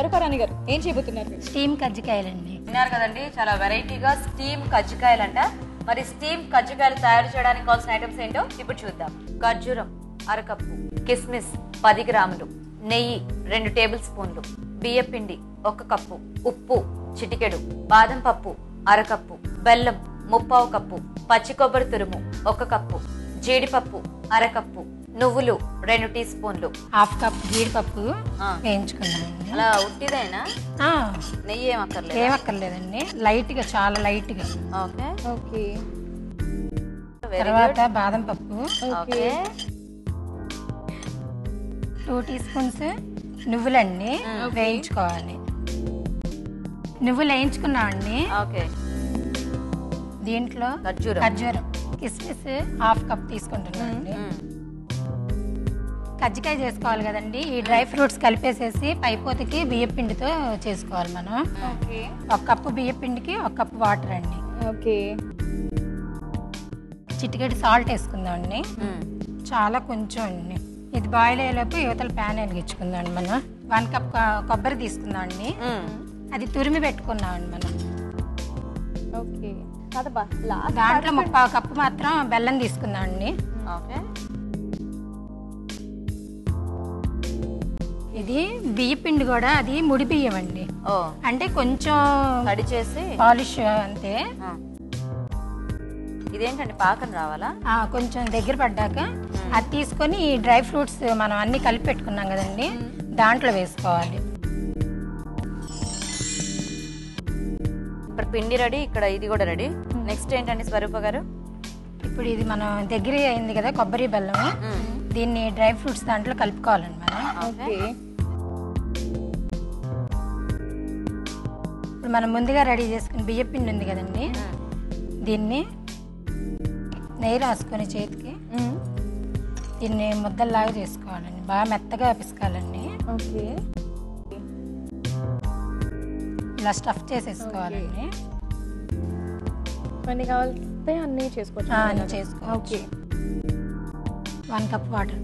స్వరూపరాణి గారు ఏం చేయబోతున్నారు? స్టీమ్ కజ్జికాయలండి. విన్నారు కదండి, చాలా వెరైటీగా స్టీమ్ కజ్జికాయలంట. మరి స్టీమ్ కజ్జికాయలు తయారు చేయడానికి కావాల్సిన ఐటమ్స్ ఏంటో ఇప్పుడు చూద్దాం. ఖర్జూరం అరకప్పు, కిస్మిస్ 10 గ్రాములు, నెయ్యి 2 టేబుల్ స్పూన్లు, బియ్యపిండి 1 కప్పు, ఉప్పు చిటికెడు, బాదం పప్పు అరకప్పు, బెల్లం 1/4 కప్పు, పచ్చి కొబ్బరి తురుము 1 కప్పు, జీడిపప్పు అరకప్పు, నువ్వులు 2 టీ స్పూన్లు, 1/2 కప్ జీడిపప్పు వేయించుకున్నామండి. అలా ఉట్టిదైనా నెయ్యి ఏమక్కర్లేదండి, లైట్ గా, చాలా లైట్ గా. Okay okay. తర్వాత బాదం పప్పు, ఓకే 2 టీ స్పూన్స్ నువ్వులండి వేయించుకోవాలి. నువ్వులు వేయించుకున్నామండి. ఓకే. దీంట్లో ఖర్జూరం, కిస్మిస్ 1/2 కప్ తీసుకుంటున్నామండి. కజ్జికాయ చేసుకోవాలి కదండి, ఈ డ్రై ఫ్రూట్స్ కలిపేసేసి పైపోతకి బియ్యం పిండితో చేసుకోవాలి మనం. 1 కప్పు బియ్యం పిండికి 1 కప్పు వాటర్ అండి. ఓకే. చిటికెడు సాల్ట్ వేసుకుందామండి, చాలా కొంచెం అండి. ఇది బాయిల్ అయ్యేలోపు యువతల ప్యాన్ వెలిగించుకుందామండి. మనం 1 కప్ కొబ్బరి తీసుకుందామండి, అది తురిమి పెట్టుకున్నామండి మనం. ఓకే. దాంట్లో 1/4 కప్పు మాత్రం బెల్లం తీసుకుందామండి. ఓకే. ఇది బియ్య పిండి కూడా అది ముడి బియ్యం అండి, అంటే కొంచెం తడి చేసి పాలిష్ అంతే. ఇదేంటండి పాకం రావాలా? కొంచెం దగ్గర పడ్డాక అది తీసుకొని ఈ డ్రై ఫ్రూట్స్ మనం అన్ని కలిపి పెట్టుకున్నాం కదండి, దాంట్లో వేసుకోవాలి. ఇప్పుడు పిండి రెడీ, ఇక్కడ ఇది కూడా రెడీ. నెక్స్ట్ ఏంటండి స్వరూప గారు? ఇప్పుడు ఇది మనం దగ్గర అయింది కదా కొబ్బరి బెల్లం, దీన్ని డ్రై ఫ్రూట్స్ దాంట్లో కలుపుకోవాలండి మనం. ఓకే. ఇప్పుడు మనం ముందుగా రెడీ చేసుకుని బియ్య పిండి ఉంది కదండి, దీన్ని నెయ్యి రాసుకొని చేతికి దీన్ని ముద్దల్లాగా చేసుకోవాలండి, బాగా మెత్తగా పిసుకాలండి. ఓకే. ఇలా స్టఫ్ చేసేసుకోవాలండి. అన్ని కావాలంటే అన్నీ చేసుకోవచ్చు. అన్నీ చేసుకోవచ్చు. ఓకే. 1 cup water.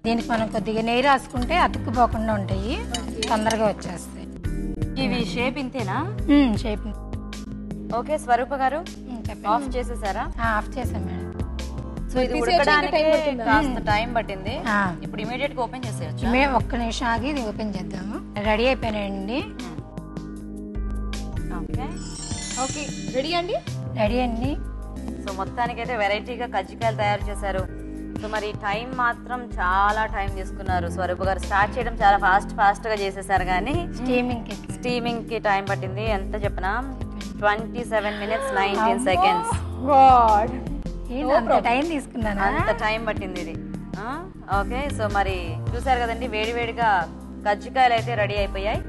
దీనికి మనం కొద్దిగా నెయ్యి రాసుకుంటే అతుక్కుపోకుండా ఉంటాయి, తొందరగా వచ్చేస్తాయి. ఇవి షేప్ ఇంతేనా? షేప్. ఓకే స్వరూప గారు, ఆఫ్ చేసేసారా? ఆఫ్ చేసాం మేడం. సో ఇది ఉడకడానికి కాస్త టైం పట్టింది. ఇప్పుడు ఇమీడియట్ గా ఓపెన్ చేసేయచ్చు. మేము 1 నిమిషం ఆగి ఇది ఓపెన్ చేద్దాము. రెడీ అయిపోయినాయండి. ఓకే. ఓకే, రెడీ అండి. రెడీ అండి. సో మొత్తానికైతే వెరైటీగా కజ్జికాయలు తయారు చేశారు. సో మరి టైం మాత్రం చాలా టైం తీసుకున్నారు స్వరూప గారు. స్టార్ట్ చేయడం చాలా ఫాస్ట్ గా చేసేసారు, కానీ స్టీమింగ్ కి టైం పట్టింది. ఎంత చెప్పినా 27 minutes 19 seconds. అంత టైం తీసుకున్నాను, అంత టైం పట్టింది ఇది. ఓకే. సో మరి చూసారు కదండి, వేడివేడిగా కజ్జికాయలు అయితే రెడీ అయిపోయాయి.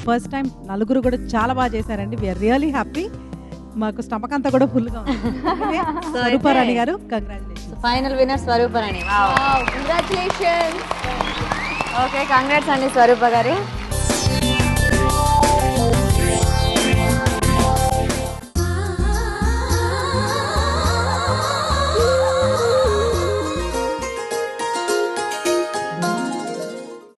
ఫస్ట్ టైం నలుగురు కూడా చాలా బాగా చేశారండి. We are really. మాకు స్టమక్ అంతా కూడా ఫుల్గా ఉంది. స్వరూపరాణి గారు, congratulations. Final winner Swaruparani. Congratulations. Okay, congrats అండి స్వరూప గారు.